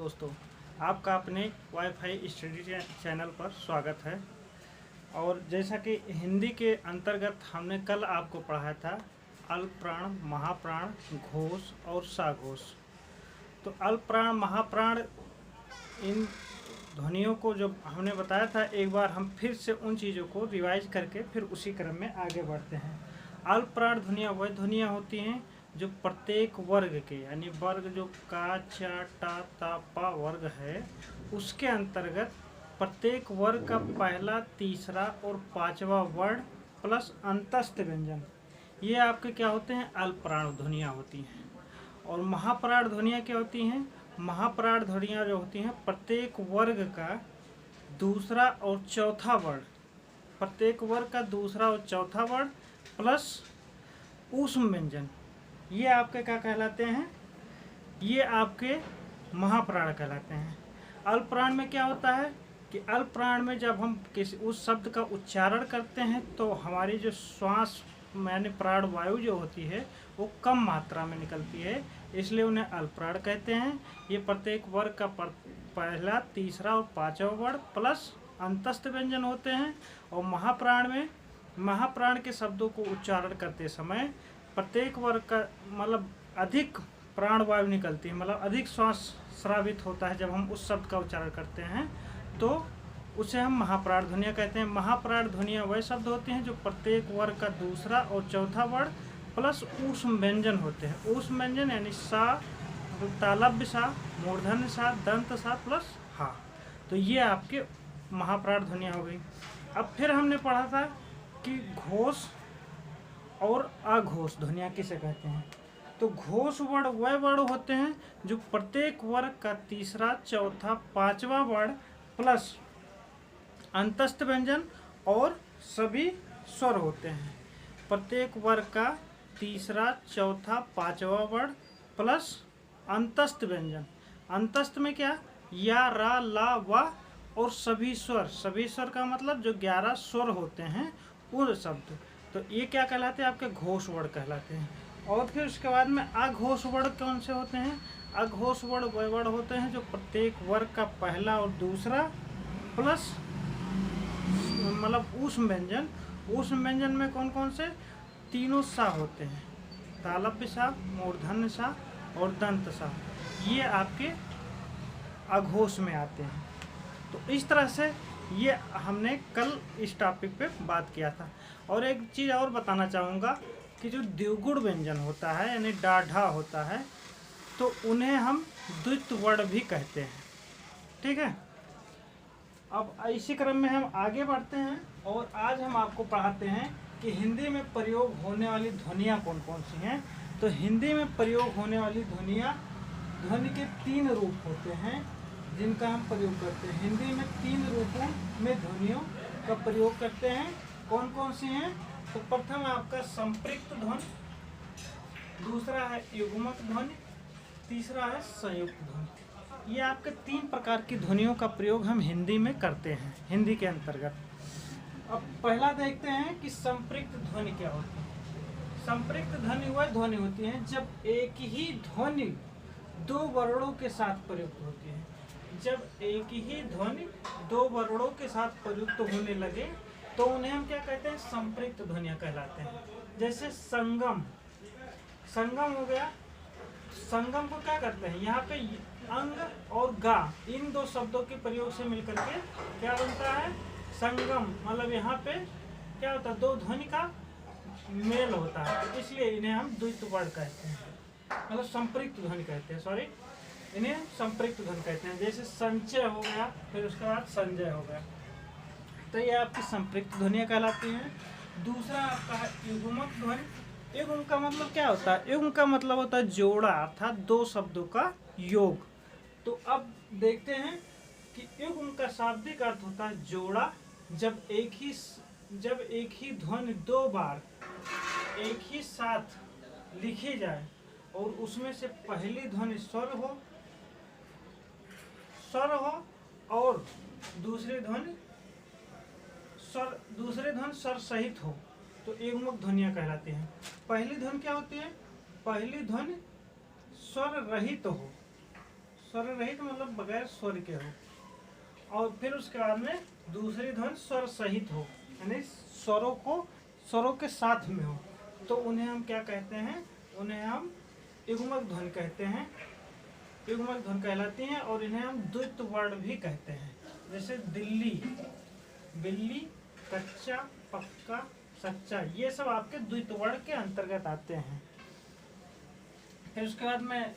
दोस्तों, आपका अपने वाईफाई स्टडी चैनल पर स्वागत है। और जैसा कि हिंदी के अंतर्गत हमने कल आपको पढ़ाया था अल्प प्राण, महाप्राण, घोष और साघोष। तो अल्प प्राण, महाप्राण इन ध्वनियों को जो हमने बताया था, एक बार हम फिर से उन चीज़ों को रिवाइज करके फिर उसी क्रम में आगे बढ़ते हैं। अल्प प्राण ध्वनियाँ वह ध्वनियाँ होती हैं जो प्रत्येक वर्ग के, यानी वर्ग जो का, चा, टा, ता, पा वर्ग है, उसके अंतर्गत प्रत्येक वर्ग का पहला, तीसरा और पांचवा वर्ण प्लस अंतस्थ व्यंजन, ये आपके क्या होते हैं, अल्प प्राण ध्वनियाँ होती हैं। और महाप्राण ध्वनियाँ क्या होती हैं? महाप्राण ध्वनियाँ जो होती हैं प्रत्येक वर्ग का दूसरा और चौथा वर्ण, प्रत्येक वर्ग का दूसरा और चौथा वर्ण प्लस ऊष्म व्यंजन, ये आपके क्या कहलाते हैं? ये आपके महाप्राण कहलाते हैं। अल्प प्राण में क्या होता है कि अल्प प्राण में जब हम किसी उस शब्द का उच्चारण करते हैं तो हमारी जो श्वास यानी प्राण वायु जो होती है वो कम मात्रा में निकलती है, इसलिए उन्हें अल्प प्राण कहते हैं। ये प्रत्येक वर्ग का पहला, तीसरा और पांचवा वर्ण प्लस अंतस्थ व्यंजन होते हैं। और महाप्राण में, महाप्राण के शब्दों को उच्चारण करते समय प्रत्येक वर्ग का मतलब अधिक प्राण वायु निकलती है, मतलब अधिक श्वास स्रावित होता है। जब हम उस शब्द का उच्चारण करते हैं तो उसे हम महाप्राण ध्वनियाँ कहते हैं। महाप्राण ध्वनियाँ वह शब्द होते हैं जो प्रत्येक वर्ग का दूसरा और चौथा वर्ण प्लस ऊष्म व्यंजन होते हैं। ऊष्म व्यंजन यानी सा, तालव्य सा, मूर्धन्य सा, दंत सा प्लस हा, तो ये आपके महाप्राण ध्वनियाँ हो गई। अब फिर हमने पढ़ा था कि घोष और अघोष ध्वनियाँ किसे कहते हैं। तो घोष वर्ण वह वर्ण होते हैं जो प्रत्येक वर्ग का तीसरा, चौथा, पांचवा वर्ण प्लस अंतस्थ व्यंजन और सभी स्वर होते हैं। प्रत्येक वर्ग का तीसरा, चौथा, पांचवा वर्ण प्लस अंतस्थ व्यंजन। अंतस्थ में क्या? या, रा, ला, वा और सभी स्वर। सभी स्वर का मतलब जो 11 स्वर होते हैं उन शब्द, तो ये क्या कहलाते हैं? आपके घोष वर्ण कहलाते हैं। और फिर उसके बाद में अघोष वर्ण कौन से होते हैं? अघोष वर्ण वह वर्ण होते हैं जो प्रत्येक वर्ग का पहला और दूसरा प्लस मतलब ऊष्म व्यंजन। ऊष्म व्यंजन में कौन कौन से? तीनों सा होते हैं, तालव्य सा, मूर्धन्य सा और दंत सा, ये आपके अघोष में आते हैं। तो इस तरह से ये हमने कल इस टॉपिक पे बात किया था। और एक चीज़ और बताना चाहूँगा कि जो द्विगुण व्यंजन होता है यानी डाढ़ा होता है, तो उन्हें हम द्वित्व वर्ण भी कहते हैं। ठीक है, अब इसी क्रम में हम आगे बढ़ते हैं और आज हम आपको पढ़ाते हैं कि हिंदी में प्रयोग होने वाली ध्वनियाँ कौन कौन सी हैं। तो हिंदी में प्रयोग होने वाली ध्वनियाँ, ध्वनि के 3 रूप होते हैं जिनका हम प्रयोग करते हैं। हिंदी में 3 रूपों में ध्वनियों का प्रयोग करते हैं। कौन कौन सी हैं? तो प्रथम आपका संपृक्त ध्वनि, दूसरा है युग्मक ध्वनि, तीसरा है संयुक्त ध्वनि। ये आपके 3 प्रकार की ध्वनियों का प्रयोग हम हिंदी में करते हैं, हिंदी के अंतर्गत। अब पहला देखते हैं कि संपृक्त ध्वनि क्या होती है। संपृक्त ध्वनि वह ध्वनि होती है जब एक ही ध्वनि 2 वर्णों के साथ प्रयुक्त होती है। जब एक ही ध्वनि 2 वर्णों के साथ प्रयुक्त होने लगे तो उन्हें हम क्या कहते हैं? संपृक्त ध्वनियाँ कहलाते हैं। जैसे संगम, संगम हो गया। संगम को क्या करते हैं? यहाँ पे अंग और गा, इन 2 शब्दों के प्रयोग से मिलकर के क्या बनता है? संगम। मतलब यहाँ पे क्या होता है? 2 ध्वनि का मेल होता है, तो इसलिए इन्हें हम द्वित्व वर्ण कहते हैं, मतलब संपृक्त ध्वनि कहते हैं। सॉरी, इन्हें संपृक्त ध्वनि कहते हैं। जैसे संचय हो गया, फिर उसके बाद संजय हो गया, तो ये आपकी संपृक्त ध्वनियाँ कहलाती हैं। दूसरा आपका है युग्मक ध्वनि। युग्म का मतलब क्या होता है? युग्म का मतलब होता है जोड़ा, अर्थात 2 शब्दों का योग। तो अब देखते हैं कि युग्म का शाब्दिक अर्थ होता है जोड़ा। जब एक ही ध्वनि 2 बार एक ही साथ लिखी जाए और उसमें से पहली ध्वनि स्वर हो और दूसरी ध्वनि स्वर सहित हो, तो युग्मक ध्वनियाँ कहलाती हैं। पहली ध्वनि क्या होती है? पहली ध्वनि स्वर रहित हो, स्वर रहित मतलब बगैर स्वर के हो। और फिर उसके बाद में दूसरी ध्वनि स्वर सहित हो, यानी स्वरों के साथ में हो, तो उन्हें हम क्या कहते हैं? उन्हें हम युग्मक ध्वनि कहते हैं, युग्मक ध्वनि कहलाती हैं। और इन्हें हम द्वित वर्ण भी कहते हैं, जैसे दिल्ली, बिल्ली, कच्चा, पक्का, सच्चा, ये सब आपके द्वित वर्ण के अंतर्गत आते हैं। फिर उसके बाद में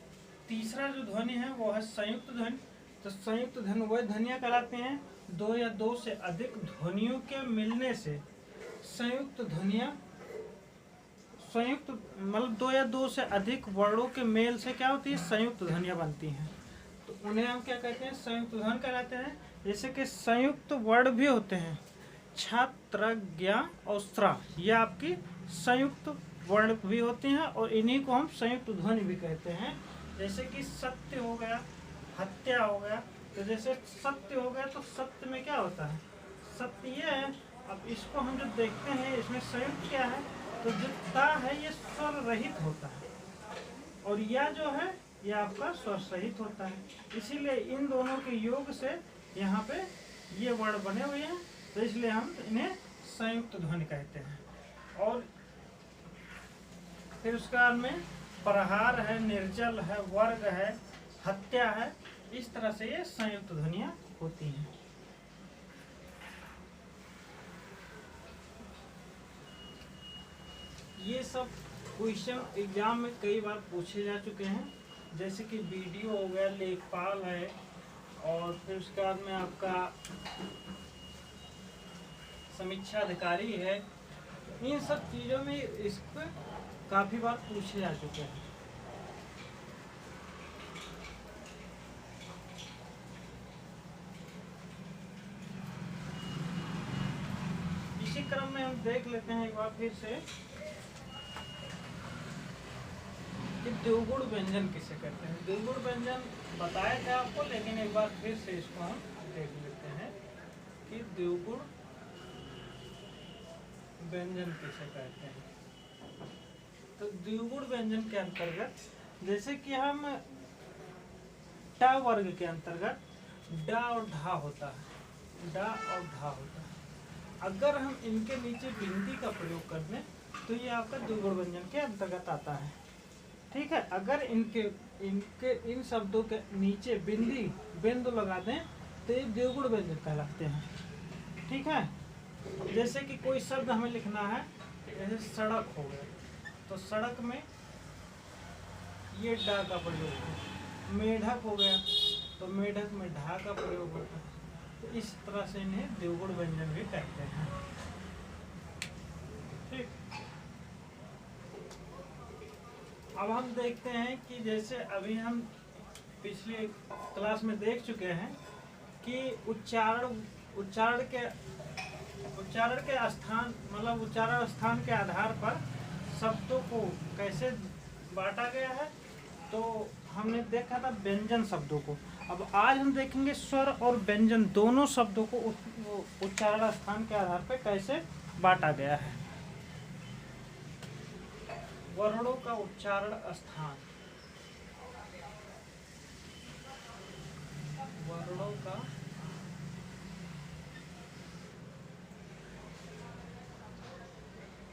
तीसरा जो ध्वनि है वो है संयुक्त ध्वनि। तो संयुक्त ध्वनि वह ध्वनियाँ कहलाती हैं दो या दो से अधिक ध्वनियों के मिलने से संयुक्त ध्वनियाँ, संयुक्त मतलब दो या दो से अधिक वर्णों के मेल से क्या होती है? संयुक्त ध्वनियाँ बनती हैं। तो उन्हें हम क्या कहते हैं? संयुक्त ध्वनि कहलाते हैं। जैसे कि संयुक्त वर्ण भी होते हैं, छात्र, ज्ञा और स्रा, ये आपकी संयुक्त वर्ण भी होती हैं और इन्हीं को हम संयुक्त ध्वनि भी कहते हैं। जैसे कि सत्य हो गया, हत्या हो गया। तो जैसे सत्य हो गया तो सत्य में क्या होता है? सत्य ये है। अब इसको हम जो देखते हैं इसमें संयुक्त क्या है? तो जो ता है ये स्वर रहित होता है और यह जो है ये आपका स्वर सहित होता है। इसीलिए इन दोनों के योग से यहाँ पे ये वर्ण बने हुए हैं, तो इसलिए हम इन्हें संयुक्त ध्वनि कहते हैं। और फिर उसके बाद में प्रहार है, निर्जल है, वर्ग है, हत्या है, इस तरह से ये संयुक्त ध्वनियाँ होती हैं। ये सब क्वेश्चन एग्जाम में कई बार पूछे जा चुके हैं, जैसे कि वीडियो हो गया, लेखपाल है, और फिर उसके बाद में आपका समीक्षा अधिकारी है। इन सब चीज़ों में इसको काफ़ी बार पूछे जा चुके हैं। इसी क्रम में हम देख लेते हैं एक बार फिर से कि द्विगुण व्यंजन किसे कहते हैं। द्विगुण व्यंजन बताए थे आपको, लेकिन एक बार फिर से इसको हम देख लेते हैं कि द्विगुण व्यंजन किसे कहते हैं। तो द्विगुण व्यंजन के अंतर्गत जैसे कि हम टा वर्ग के अंतर्गत डा और ढा होता है, डा और ढा होता है। अगर हम इनके नीचे बिंदी का प्रयोग कर दें तो ये आपका द्विगुण व्यंजन के अंतर्गत आता है। ठीक है, अगर इन शब्दों के नीचे बिंदु लगा दें तो ये द्विगुण व्यंजन कहलाते हैं। ठीक है, जैसे कि कोई शब्द हमें लिखना है, जैसे सड़क हो गया, तो सड़क में ये डा का प्रयोग है। मेढक हो गया तो मेढक में ढा का प्रयोग होता है। तो इस तरह से इन्हें द्विगुण व्यंजन भी कहते हैं। ठीक, अब हम देखते हैं कि जैसे अभी हम पिछले क्लास में देख चुके हैं कि उच्चारण के स्थान मतलब उच्चारण स्थान के आधार पर शब्दों को कैसे बांटा गया है। तो हमने देखा था व्यंजन शब्दों को। अब आज हम देखेंगे स्वर और व्यंजन दोनों शब्दों को उच्चारण स्थान के आधार पर कैसे बांटा गया है। वर्णों का उच्चारण स्थान, वर्णों का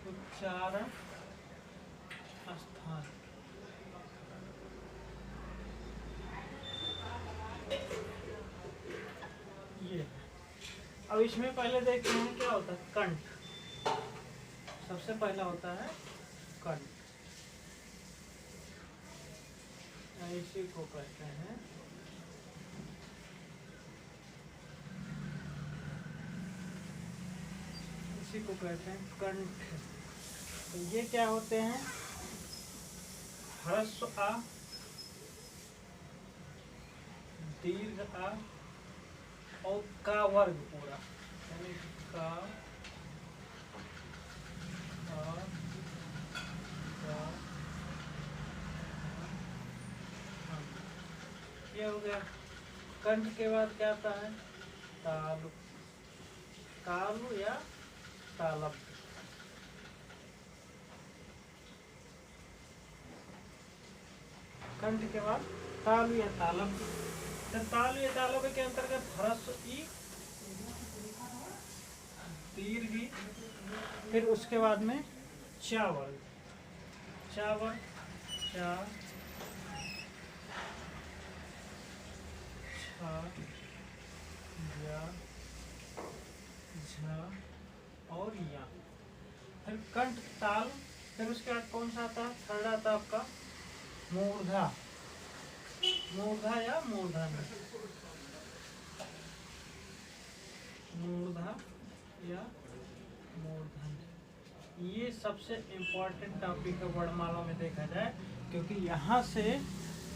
उच्चारण स्थान। ये अब इसमें पहले देखते हैं क्या होता है कंठ। सबसे पहला होता है कंठ, इसी को कहते हैं कंठ। तो ये क्या होते हैं? ह्रस्व आ, दीर्घ आ और का वर्ग पूरा, यानी का ये हो गया। कंठ के बाद क्या आता है? तालु, तालु या तालब। कंठ के बाद तालु या तालब। तो तालु ये डालोगे के अंतर्गत ह्रस्व ई दीर्घ ई, फिर उसके बाद में चा वर्ग, चा वर्ग, चा छा या झा और या, फिर कंठ ताल, फिर उसके बाद कौन सा आता है, थर्ड आता है आपका मूर्धा, मूर्धा या मूर्धन, मूर्धा या मूर्धन। ये सबसे इम्पोर्टेंट टॉपिक है वर्णमाला में देखा जाए, क्योंकि यहाँ से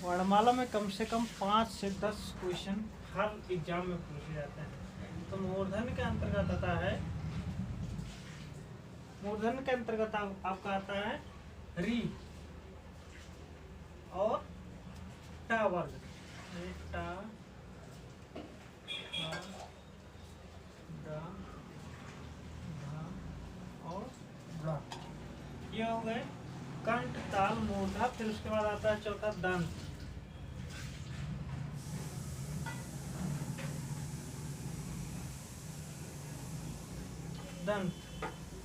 वर्णमाला में कम से कम 5 से 10 क्वेश्चन हर एग्जाम में पूछे जाते हैं। तो मूर्धन के अंतर्गत आता है, मूर्धन के अंतर्गत आपका आता है री और टा वर्ग, टा डा धा और रा, ये हो गए कंठ ताल मूर्धा। फिर उसके बाद आता है चौथा दंत, दंत।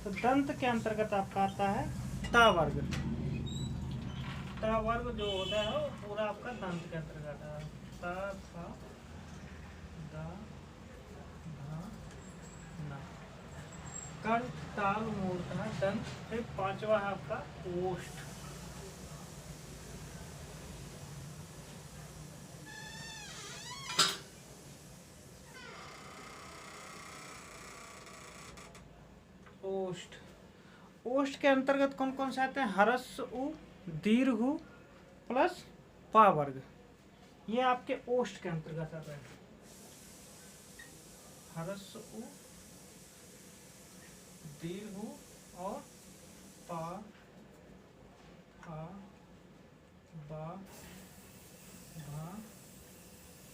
तो दंत के अंतर्गत आपका आता है ता वर्ग, ता वर्ग जो होता है वो पूरा आपका दंत के अंतर्गत है, ता था दा धा ना, कंठ ताल मूर्धा दंत। फिर पांचवा है आपका ओष्ठ, ओष्ठ। ओष्ठ के अंतर्गत कौन कौन से आते हैं, ह्रस्व उ दीर्घ उ प्लस पा वर्ग, ये आपके ओष्ठ के अंतर्गत आता है। ह्रस्व उ दीर्घ उ और पा फा बा भा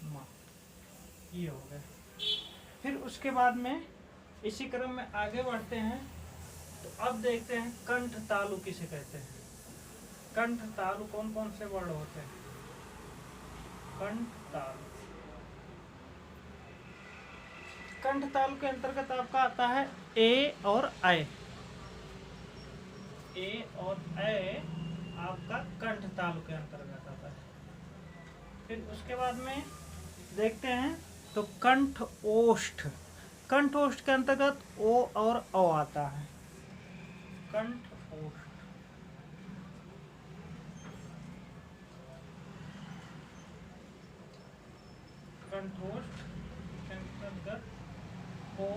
मा, ये हो गए। फिर उसके बाद में इसी क्रम में आगे बढ़ते हैं। तो अब देखते हैं कंठ तालु किसे कहते हैं। कंठ तालु कौन कौन से वर्ण होते हैं, कंठ तालु, कंठ तालु के अंतर्गत आपका आता है ए और ऐ, ए और ऐ आपका कंठ तालु के अंतर्गत आता है। फिर उसके बाद में देखते हैं तो कंठ ओष्ठ, कंठ ओष्ठ के अंतर्गत ओ और औ आता है, कंठ ओष्ठ। कंठोष्ठ के अंतर्गत ओ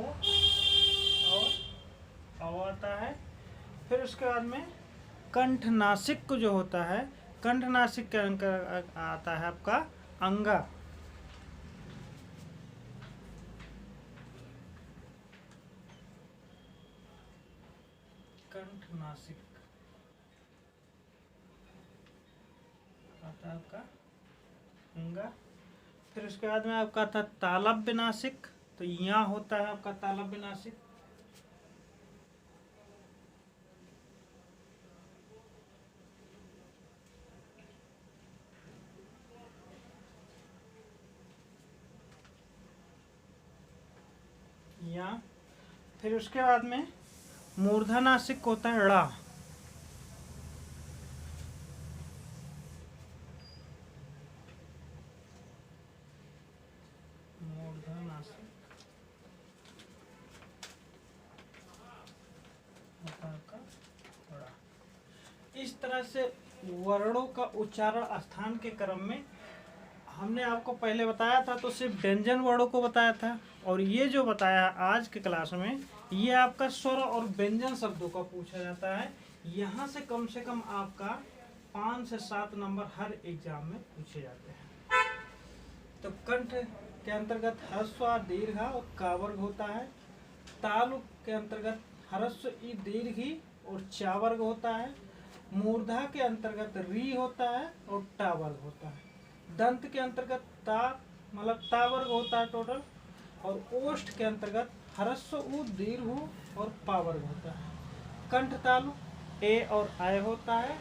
और औ आता है। फिर उसके बाद में कंठ नासिक को जो होता है, कंठ नासिक के अंतर्गत आता है आपका अंगा, कंठ नासिक आता है आपका अंगा। फिर उसके बाद में आपका आता है तालव्य नासिक, तो यहाँ होता है आपका तालव्य नासिक। यहाँ फिर उसके बाद में मूर्धा नासिक होता है ड़ा, मूर्धा नासिक होता है आपका ड़ा। इस तरह से वर्णों का उच्चारण स्थान के क्रम में हमने आपको पहले बताया था, तो सिर्फ व्यंजन वर्णों को बताया था, और ये जो बताया आज के क्लास में ये आपका स्वर और व्यंजन शब्दों का पूछा जाता है। यहाँ से कम आपका 5 से 7 नंबर हर एग्जाम में पूछे जाते हैं। तो कंठ के अंतर्गत ह्रस्व दीर्घ और का वर्ग होता है, तालु के अंतर्गत ह्रस्व ई दीर्घ ही और चा वर्ग होता है, मूर्धा के अंतर्गत री होता है और टा वर्ग होता है, दंत के अंतर्गत ता मतलब ता वर्ग होता है टोटल, और ओष्ठ के अंतर्गत ह्रस्व उ दीर्घ उ और पा वर्ग होता है। कंठ तालु ए और आय होता है,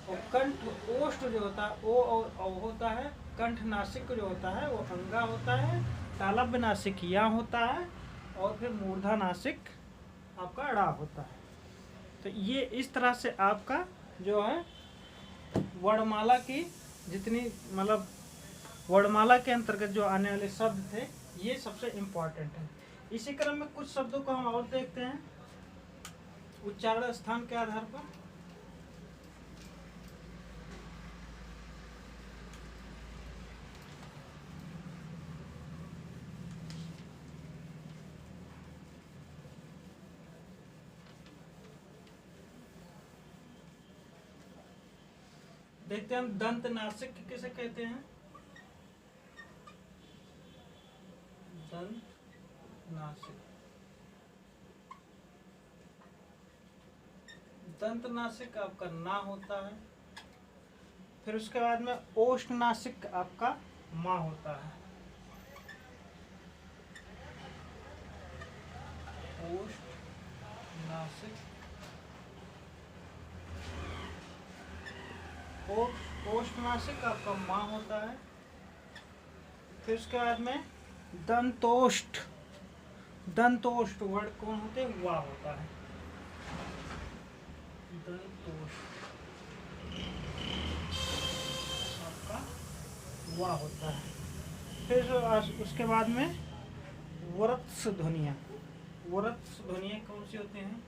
और कंठ ओष्ठ जो होता है ओ और औ होता है, कंठ नासिक जो होता है वो अंगा होता है, तालव्य नासिक या होता है, और फिर मूर्धा नासिक आपका अड़ा होता है। तो ये इस तरह से आपका जो है वर्णमाला की जितनी मतलब वर्णमाला के अंतर्गत जो आने वाले शब्द थे ये सबसे इम्पोर्टेंट है। इसी क्रम में कुछ शब्दों को हम और देखते हैं उच्चारण स्थान के आधार पर। देखते हैं हम दंत नासिक किसे कहते हैं। दंत नासिक, दंत नासिक आपका ना होता है। फिर उसके बाद में ओष्ठ नासिक आपका मा होता है। ओष्ठ नासिक, ओष्ठ नासिक आपका मा होता है। फिर उसके बाद में दंतोष्ठ, दंतोष्ठ वर्ड कौन होते हैं, वा होता है। दंतोष्ठ आपका वा होता है। फिर उसके बाद में वरत्स ध्वनियाँ, वरत्स ध्वनियाँ कौन सी होती हैं।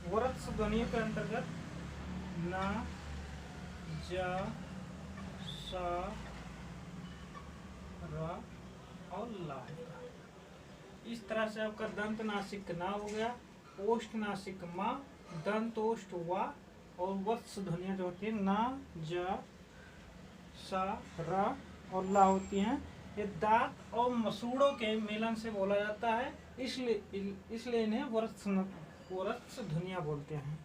वरत्स ध्वनियों के अंतर्गत ना, जा, सा, रा और ला होता है। इस तरह से आपका दंत नासिक ना हो गया, ओष्ठ नासिक मा, दंतोष्ठ वा, और वत्स ध्वनियाँ जो होती है ना, जा, सा, रा और ला होती हैं। ये दांत और मसूड़ों के मिलन से बोला जाता है, इसलिए इन्हें वरत्स ध्वनियाँ बोलते हैं।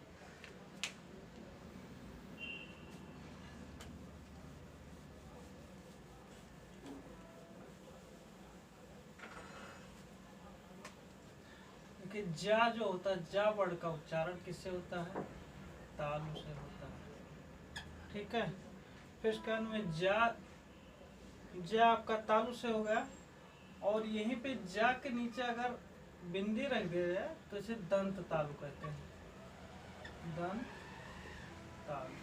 कि जा जो होता है, जा वर्ड का उच्चारण किससे होता है, तालु से होता है। ठीक है। फिर इसके बाद में जा आपका तालु से हो गया, और यहीं पे जा के नीचे अगर बिंदी रख दिया जाए तो इसे दंत तालु कहते हैं। दंत तालु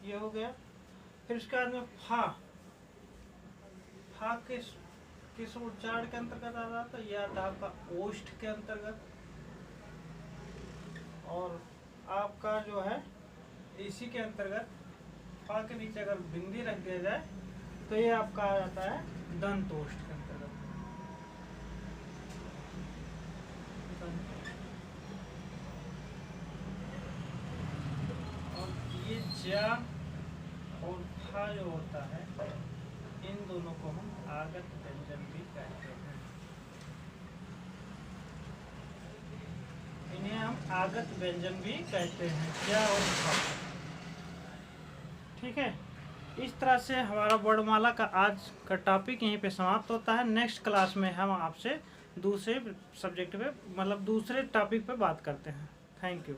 ये हो गया। फिर इसके बाद में फा, फा किस उच्चारण के अंतर्गत आ रहा था, यह आता आपका ओष्ठ के अंतर्गत। और आपका जो है इसी के अंतर्गत फा के नीचे अगर बिंदी रख दिया जाए तो ये आपका आ जाता है दंतोष्ठ के अंतर्गत। और ये जा और फा जो होता है इन दोनों को हम आगत व्यंजन भी कहते हैं। इन्हें हम आगत व्यंजन भी कहते हैं, जा और फा। ठीक है। इस तरह से हमारा वर्णमाला का आज का टॉपिक यहीं पे समाप्त होता है। नेक्स्ट क्लास में हम आपसे दूसरे सब्जेक्ट पे मतलब दूसरे टॉपिक पे बात करते हैं। Thank you.